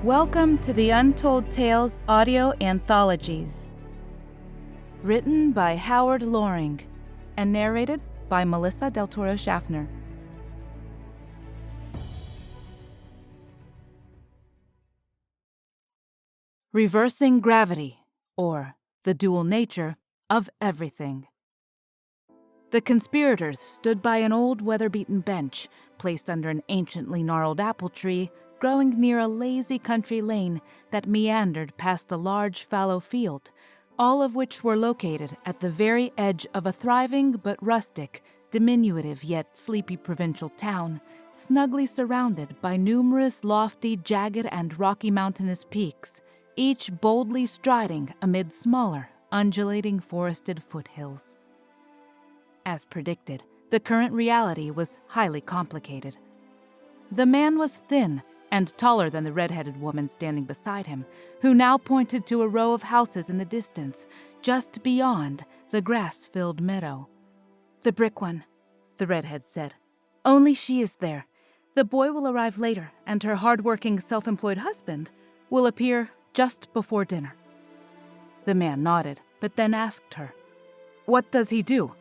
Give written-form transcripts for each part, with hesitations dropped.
Welcome to the Untold Tales audio anthologies. Written by Howard Loring and narrated by Melissa Del Toro Schaffner. Reversing Gravity, or the Dual Nature of Everything. The conspirators stood by an old weather-beaten bench placed under an anciently gnarled apple tree growing near a lazy country lane that meandered past a large fallow field, all of which were located at the very edge of a thriving but rustic, diminutive yet sleepy provincial town, snugly surrounded by numerous lofty, jagged, and rocky mountainous peaks, each boldly striding amid smaller, undulating forested foothills. As predicted, the current reality was highly complicated. The man was thin and taller than the red-headed woman standing beside him, who now pointed to a row of houses in the distance, just beyond the grass-filled meadow. "The brick one," the redhead said. "Only she is there. The boy will arrive later, and her hard-working, self-employed husband will appear just before dinner." The man nodded, but then asked her, "What does he do?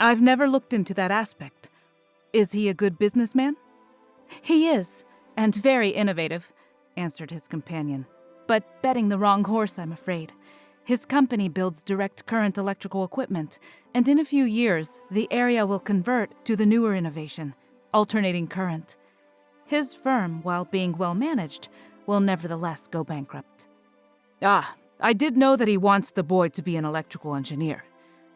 I've never looked into that aspect. Is he a good businessman?" "He is, and very innovative," answered his companion. "But betting the wrong horse, I'm afraid. His company builds direct current electrical equipment, and in a few years, the area will convert to the newer innovation, alternating current. His firm, while being well managed, will nevertheless go bankrupt." "Ah, I did know that he wants the boy to be an electrical engineer,"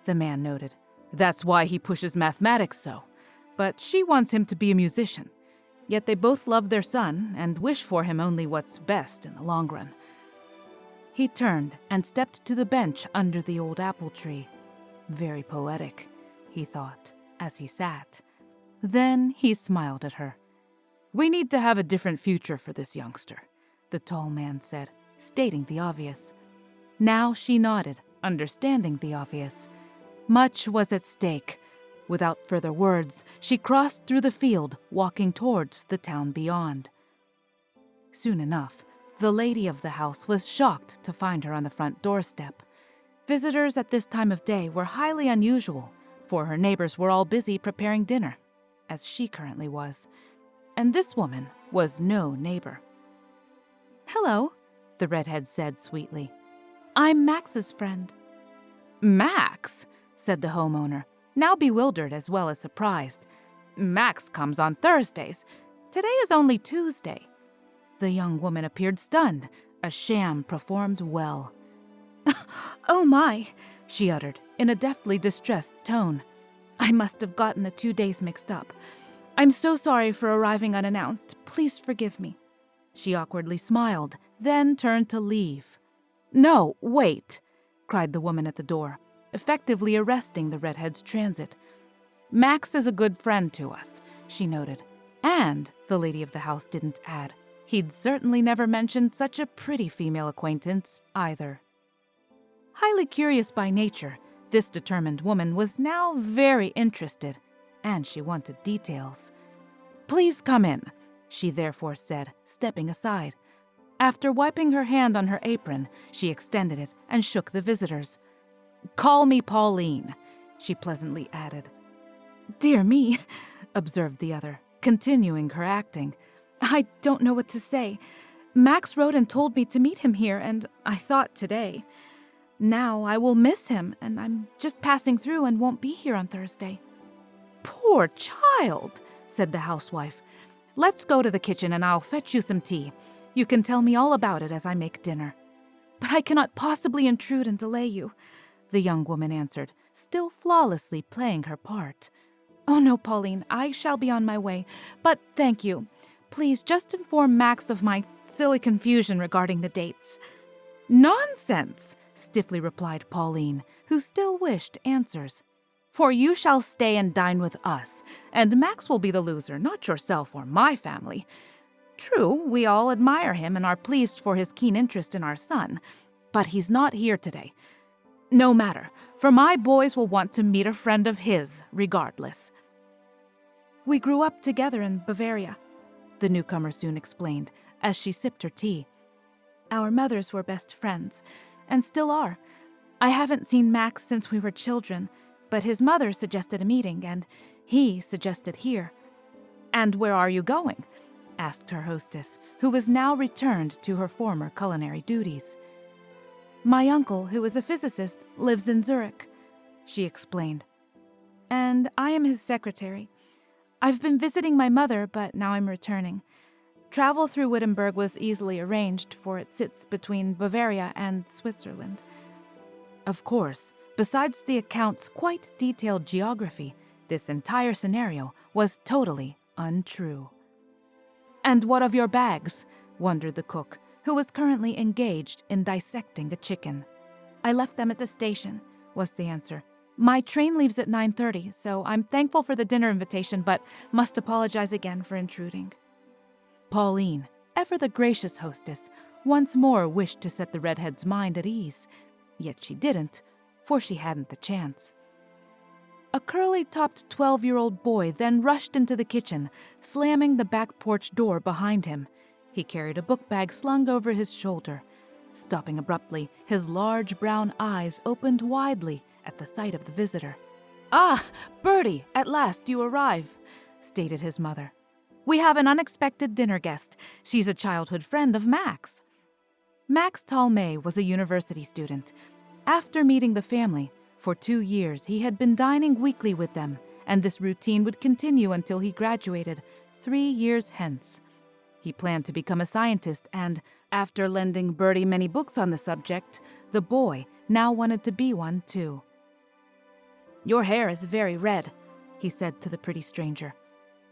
the man noted. "That's why he pushes mathematics so. But she wants him to be a musician. Yet they both love their son and wish for him only what's best in the long run." He turned and stepped to the bench under the old apple tree. Very poetic, he thought, as he sat. Then he smiled at her. "We need to have a different future for this youngster," the tall man said, stating the obvious. Now she nodded, understanding the obvious. Much was at stake. Without further words, she crossed through the field, walking towards the town beyond. Soon enough, the lady of the house was shocked to find her on the front doorstep. Visitors at this time of day were highly unusual, for her neighbors were all busy preparing dinner, as she currently was. And this woman was no neighbor. "Hello," the redhead said sweetly. "I'm Max's friend." "Max?" said the homeowner, now bewildered as well as surprised. "Max comes on Thursdays. Today is only Tuesday." The young woman appeared stunned. A sham performed well. "Oh my," she uttered in a deftly distressed tone. "I must have gotten the 2 days mixed up. I'm so sorry for arriving unannounced. Please forgive me." She awkwardly smiled, then turned to leave. "No, wait," cried the woman at the door, effectively arresting the redhead's transit. "Max is a good friend to us," she noted. And, the lady of the house didn't add, he'd certainly never mentioned such a pretty female acquaintance either. Highly curious by nature, this determined woman was now very interested, and she wanted details. "Please come in," she therefore said, stepping aside. After wiping her hand on her apron, she extended it and shook the visitors. "Call me Pauline," she pleasantly added. "Dear me," observed the other, continuing her acting. "I don't know what to say. Max wrote and told me to meet him here, and I thought today. Now I will miss him, and I'm just passing through and won't be here on Thursday." "Poor child," said the housewife. "Let's go to the kitchen and I'll fetch you some tea. You can tell me all about it as I make dinner." "But I cannot possibly intrude and delay you," the young woman answered, still flawlessly playing her part. "Oh no, Pauline, I shall be on my way, but thank you. Please just inform Max of my silly confusion regarding the dates." "Nonsense," stiffly replied Pauline, who still wished answers. "For you shall stay and dine with us, and Max will be the loser, not yourself or my family. True, we all admire him and are pleased for his keen interest in our son, but he's not here today. No matter, for my boys will want to meet a friend of his, regardless." "We grew up together in Bavaria," the newcomer soon explained, as she sipped her tea. Our mothers were best friends, and still are. I haven't seen Max since we were children, but his mother suggested a meeting, and he suggested here. "And where are you going?" asked her hostess, who was now returned to her former culinary duties. "My uncle, who is a physicist, lives in Zurich," she explained. "And I am his secretary. I've been visiting my mother, but now I'm returning. Travel through Wittenberg was easily arranged, for it sits between Bavaria and Switzerland." Of course, besides the account's quite detailed geography, this entire scenario was totally untrue. "And what of your bags?" wondered the cook, who was currently engaged in dissecting a chicken. "I left them at the station," was the answer. "My train leaves at 9:30, so I'm thankful for the dinner invitation, but must apologize again for intruding." Pauline, ever the gracious hostess, once more wished to set the redhead's mind at ease, yet she didn't, for she hadn't the chance. A curly-topped 12-year-old boy then rushed into the kitchen, slamming the back porch door behind him. He carried a book bag slung over his shoulder. Stopping abruptly, his large brown eyes opened widely at the sight of the visitor. "Ah, Bertie, at last you arrive," stated his mother. "We have an unexpected dinner guest. She's a childhood friend of Max." Max Talmay was a university student. After meeting the family, for 2 years he had been dining weekly with them, and this routine would continue until he graduated 3 years hence. He planned to become a scientist, and after lending Bertie many books on the subject, the boy now wanted to be one too. "Your hair is very red," he said to the pretty stranger.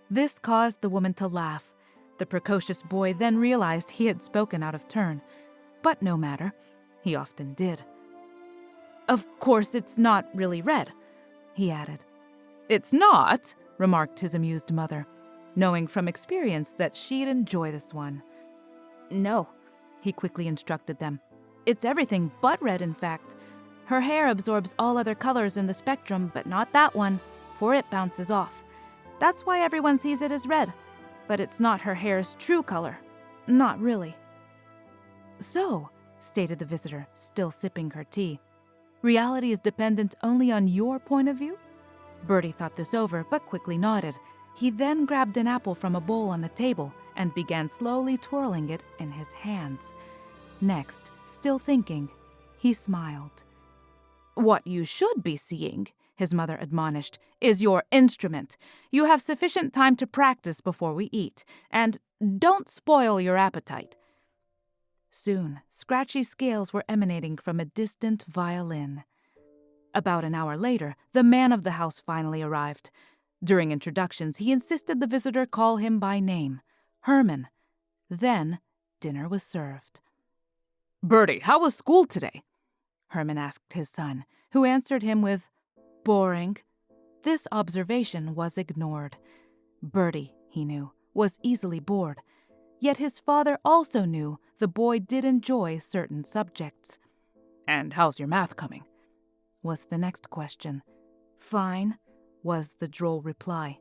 This caused the woman to laugh. The precocious boy then realized he had spoken out of turn, but no matter, he often did. "Of course it's not really red," he added. "It's not?" remarked his amused mother, knowing from experience that she'd enjoy this one. "No," he quickly instructed them. "It's everything but red, in fact. Her hair absorbs all other colors in the spectrum, but not that one, for it bounces off. That's why everyone sees it as red, but it's not her hair's true color. Not really." "So," stated the visitor, still sipping her tea, "reality is dependent only on your point of view?" Bertie thought this over, but quickly nodded. He then grabbed an apple from a bowl on the table and began slowly twirling it in his hands. Next, still thinking, he smiled. "What you should be seeing," his mother admonished, "is your instrument. You have sufficient time to practice before we eat, and don't spoil your appetite." Soon, scratchy scales were emanating from a distant violin. About an hour later, the man of the house finally arrived. During introductions, he insisted the visitor call him by name, Herman. Then, dinner was served. "Bertie, how was school today?" Herman asked his son, who answered him with, "Boring." This observation was ignored. Bertie, he knew, was easily bored. Yet his father also knew the boy did enjoy certain subjects. "And how's your math coming?" was the next question. "Fine," was the droll reply.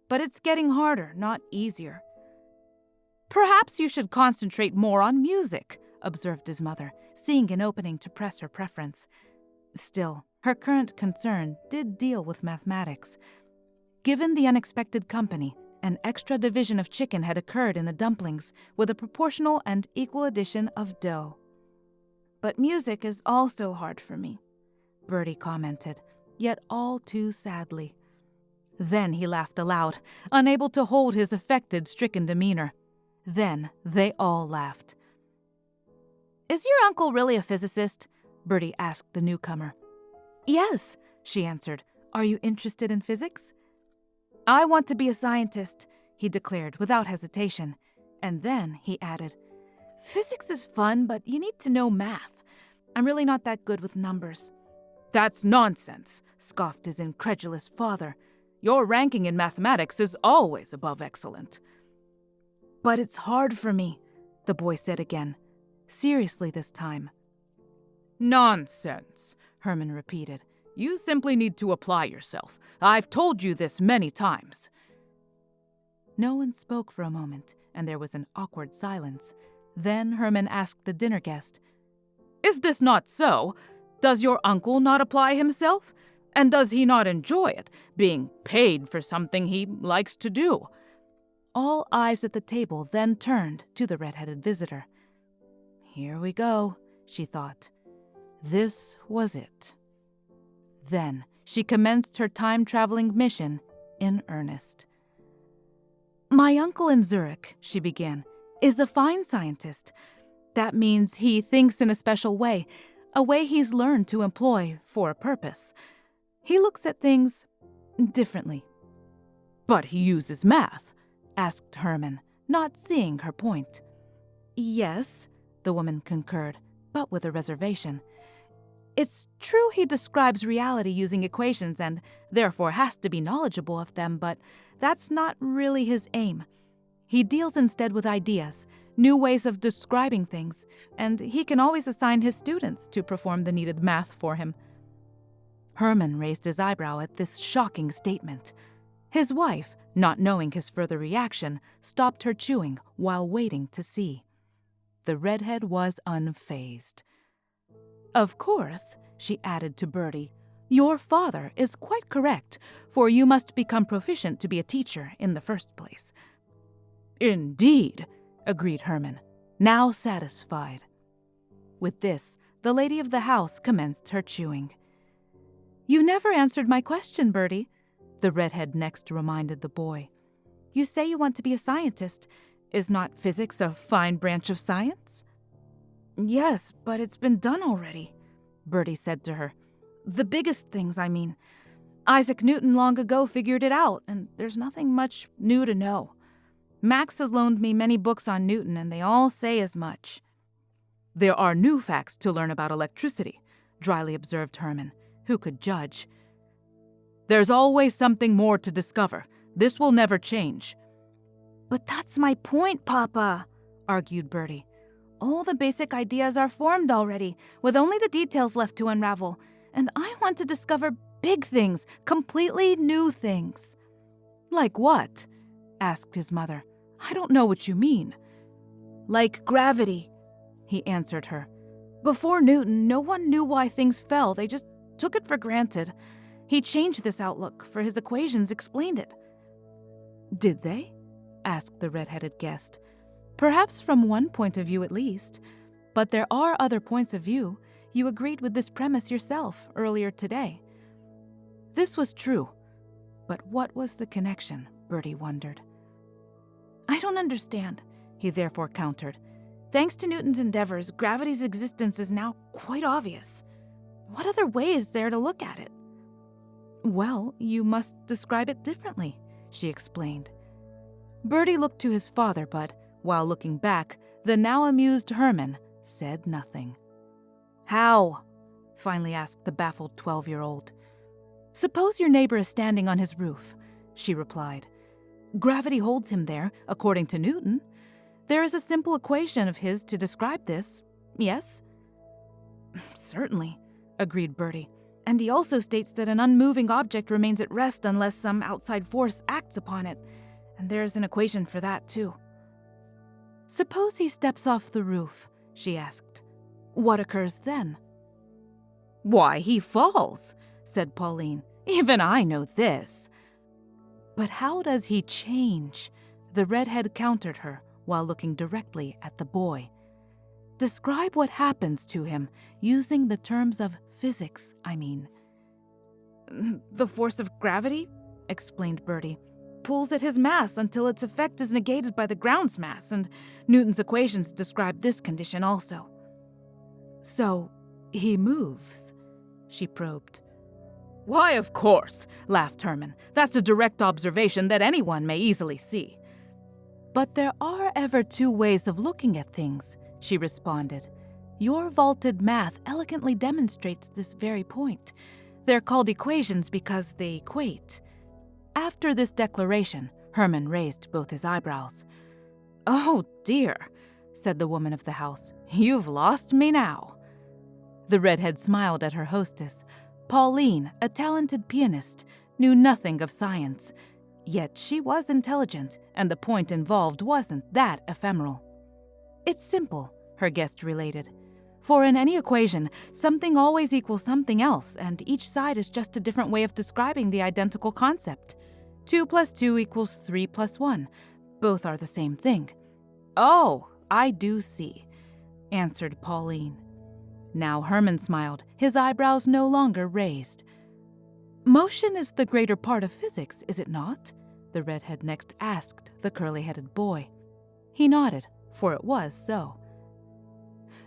"But it's getting harder, not easier." "Perhaps you should concentrate more on music," observed his mother, seeing an opening to press her preference. Still, her current concern did deal with mathematics. Given the unexpected company, an extra division of chicken had occurred in the dumplings, with a proportional and equal addition of dough. "But music is also hard for me," Bertie commented, yet all too sadly. Then he laughed aloud, unable to hold his affected, stricken demeanor. Then they all laughed. "Is your uncle really a physicist?" Bertie asked the newcomer. "Yes," she answered. "Are you interested in physics?" "I want to be a scientist," he declared without hesitation. And then he added, "Physics is fun, but you need to know math. I'm really not that good with numbers." "That's nonsense," scoffed his incredulous father. "Your ranking in mathematics is always above excellent." "But it's hard for me," the boy said again, seriously this time. "Nonsense," Herman repeated. "You simply need to apply yourself. I've told you this many times." No one spoke for a moment, and there was an awkward silence. Then Herman asked the dinner guest, "Is this not so? Does your uncle not apply himself? And does he not enjoy it, being paid for something he likes to do?" All eyes at the table then turned to the red-headed visitor. Here we go, she thought. This was it. Then she commenced her time-traveling mission in earnest. "My uncle in Zurich," she began, "is a fine scientist. That means he thinks in a special way, a way he's learned to employ for a purpose. He looks at things differently." "But he uses math?" asked Herman, not seeing her point. "Yes," the woman concurred, but with a reservation. "It's true he describes reality using equations and therefore has to be knowledgeable of them, but that's not really his aim. He deals instead with ideas, new ways of describing things, and he can always assign his students to perform the needed math for him." Herman raised his eyebrow at this shocking statement. His wife, not knowing his further reaction, stopped her chewing while waiting to see. The redhead was unfazed. "Of course," she added to Bertie, "your father is quite correct, for you must become proficient to be a teacher in the first place." "Indeed," agreed Herman, now satisfied. With this, the lady of the house commenced her chewing. "You never answered my question, Bertie," the redhead next reminded the boy. "You say you want to be a scientist. Is not physics a fine branch of science?" "Yes, but it's been done already," Bertie said to her. "The biggest things, I mean. Isaac Newton long ago figured it out, and there's nothing much new to know. Max has loaned me many books on Newton, and they all say as much." "There are new facts to learn about electricity," dryly observed Herman, who could judge. "There's always something more to discover. This will never change." "But that's my point, Papa," argued Bertie. "All the basic ideas are formed already, with only the details left to unravel, and I want to discover big things, completely new things." "Like what?" asked his mother. "I don't know what you mean." "Like gravity," he answered her. "Before Newton, no one knew why things fell. They just took it for granted. He changed this outlook, for his equations explained it." "Did they?" asked the red-headed guest. "Perhaps from one point of view at least. But there are other points of view. You agreed with this premise yourself earlier today." This was true. But what was the connection, Bertie wondered. "I don't understand," he therefore countered. "Thanks to Newton's endeavors, gravity's existence is now quite obvious. What other way is there to look at it?" "Well, you must describe it differently," she explained. Bertie looked to his father, but, while looking back, the now amused Herman said nothing. "How?" finally asked the baffled 12-year-old. "Suppose your neighbor is standing on his roof," she replied. "Gravity holds him there, according to Newton. There is a simple equation of his to describe this, yes?" "Certainly," agreed Bertie. "And he also states that an unmoving object remains at rest unless some outside force acts upon it. And there's an equation for that, too." "Suppose he steps off the roof," she asked. "What occurs then?" "Why, he falls," said Pauline. "Even I know this." "But how does he change?" The redhead countered her while looking directly at the boy. "Describe what happens to him, using the terms of physics, I mean." "The force of gravity," explained Bertie, "pulls at his mass until its effect is negated by the ground's mass, and Newton's equations describe this condition also." "So, he moves?" she probed. "Why, of course," laughed Herman. "That's a direct observation that anyone may easily see." "But there are ever two ways of looking at things," she responded. "Your vaulted math elegantly demonstrates this very point. They're called equations because they equate." After this declaration, Herman raised both his eyebrows. "Oh, dear," said the woman of the house. "You've lost me now." The redhead smiled at her hostess. Pauline, a talented pianist, knew nothing of science. Yet she was intelligent, and the point involved wasn't that ephemeral. It's simple, her guest related. For in any equation, something always equals something else, and each side is just a different way of describing the identical concept. 2 plus 2 equals 3 plus 1. Both are the same thing. Oh, I do see, answered Pauline. Now Herman smiled, his eyebrows no longer raised. Motion is the greater part of physics, is it not? The redhead next asked the curly-headed boy. He nodded, for it was so.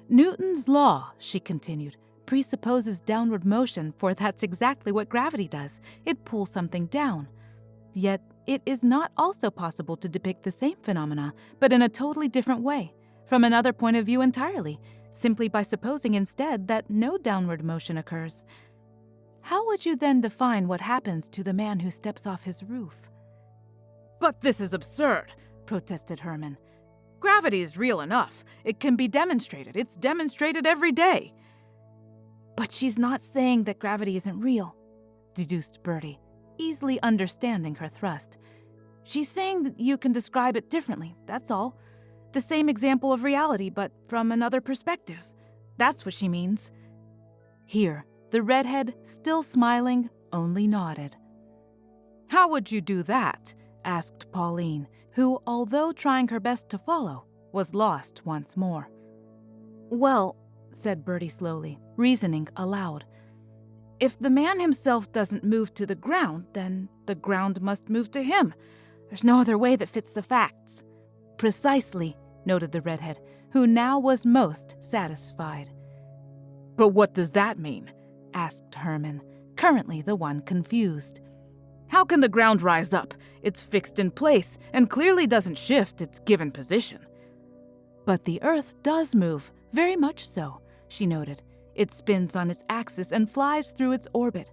Newton's law, she continued, presupposes downward motion, for that's exactly what gravity does. It pulls something down. Yet it is not also possible to depict the same phenomena, but in a totally different way, from another point of view entirely, simply by supposing instead that no downward motion occurs. How would you then define what happens to the man who steps off his roof? But this is absurd, protested Herman. Gravity is real enough. It can be demonstrated. It's demonstrated every day. But she's not saying that gravity isn't real, deduced Bertie, easily understanding her thrust. She's saying that you can describe it differently, that's all. The same example of reality, but from another perspective. That's what she means. Here, the redhead, still smiling, only nodded. How would you do that? Asked Pauline, who, although trying her best to follow, was lost once more. Well, said Bertie slowly, reasoning aloud, if the man himself doesn't move to the ground, then the ground must move to him. There's no other way that fits the facts. Precisely, noted the redhead, who now was most satisfied. But what does that mean? Asked Herman, currently the one confused. How can the ground rise up? It's fixed in place and clearly doesn't shift its given position. But the Earth does move, very much so, she noted. It spins on its axis and flies through its orbit.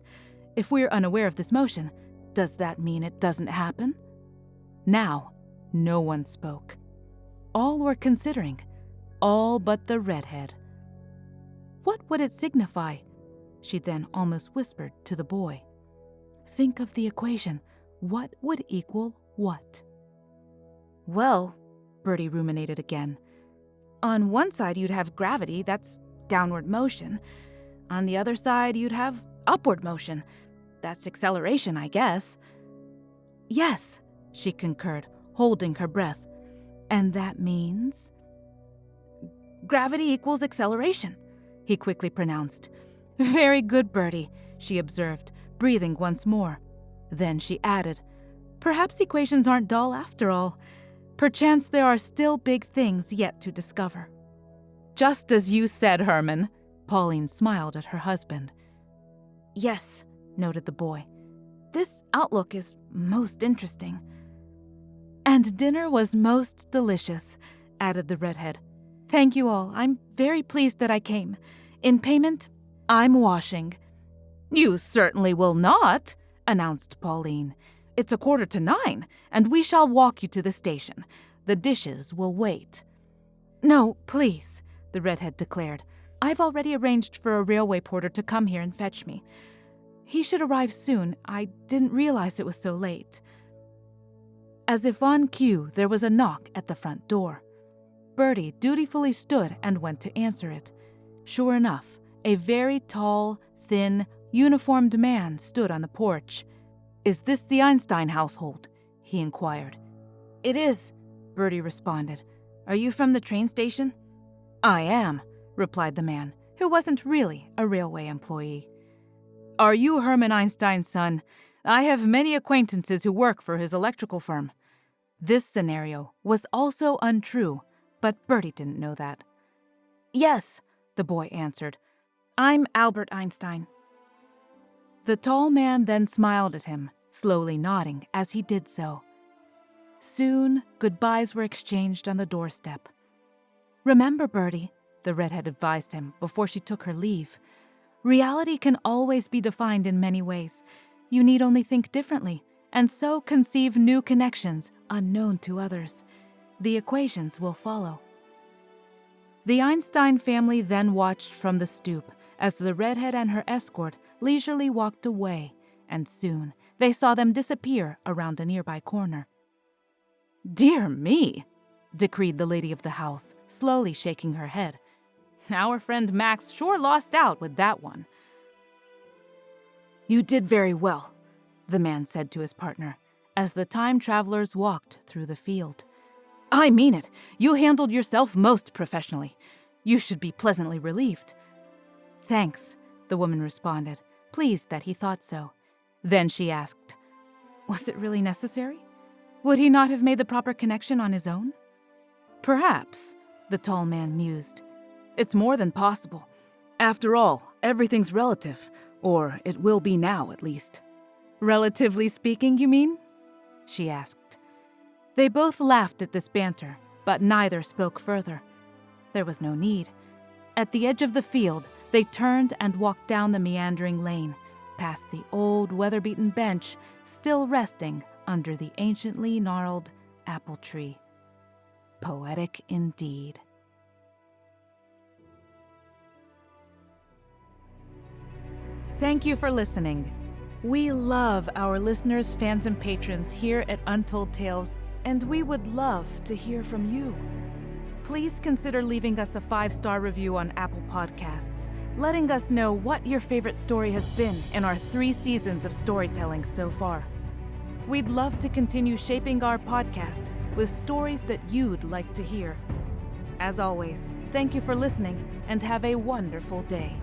If we're unaware of this motion, does that mean it doesn't happen? Now, no one spoke. All were considering, all but the redhead. What would it signify? She then almost whispered to the boy. Think of the equation. What would equal what? Well, Bertie ruminated again. On one side you'd have gravity, that's downward motion. On the other side you'd have upward motion. That's acceleration, I guess. Yes, she concurred, holding her breath. And that means? Gravity equals acceleration, he quickly pronounced. Very good, Bertie, she observed, breathing once more. Then she added, perhaps equations aren't dull after all. Perchance there are still big things yet to discover. Just as you said, Herman, Pauline smiled at her husband. Yes, noted the boy. This outlook is most interesting. And dinner was most delicious, added the redhead. Thank you all. I'm very pleased that I came. In payment, I'm washing. You certainly will not, announced Pauline. It's 9:15, and we shall walk you to the station. The dishes will wait. No, please, the redhead declared. I've already arranged for a railway porter to come here and fetch me. He should arrive soon. I didn't realize it was so late. As if on cue, there was a knock at the front door. Bertie dutifully stood and went to answer it. Sure enough, a very tall, thin, uniformed man stood on the porch. Is this the Einstein household? He inquired. It is, Bertie responded. Are you from the train station? I am, replied the man, who wasn't really a railway employee. Are you Herman Einstein's son? I have many acquaintances who work for his electrical firm. This scenario was also untrue, but Bertie didn't know that. Yes, the boy answered. I'm Albert Einstein. The tall man then smiled at him, slowly nodding as he did so. Soon, goodbyes were exchanged on the doorstep. Remember, Bertie, the redhead advised him before she took her leave. Reality can always be defined in many ways. You need only think differently, and so conceive new connections unknown to others. The equations will follow. The Einstein family then watched from the stoop as the redhead and her escort leisurely walked away, and soon they saw them disappear around a nearby corner. Dear me, decreed the lady of the house, slowly shaking her head. Our friend Max sure lost out with that one. You did very well, the man said to his partner, as the time travelers walked through the field. I mean it. You handled yourself most professionally. You should be pleasantly relieved. Thanks, the woman responded, pleased that he thought so. Then she asked, was it really necessary? Would he not have made the proper connection on his own? Perhaps, the tall man mused. It's more than possible. After all, everything's relative, or it will be now at least. Relatively speaking, you mean? She asked. They both laughed at this banter, but neither spoke further. There was no need. At the edge of the field, they turned and walked down the meandering lane, past the old weather-beaten bench still resting under the anciently gnarled apple tree. Poetic indeed. Thank you for listening. We love our listeners, fans, and patrons here at Untold Tales, and we would love to hear from you. Please consider leaving us a 5-star review on Apple Podcasts, letting us know what your favorite story has been in our 3 seasons of storytelling so far. We'd love to continue shaping our podcast with stories that you'd like to hear. As always, thank you for listening and have a wonderful day.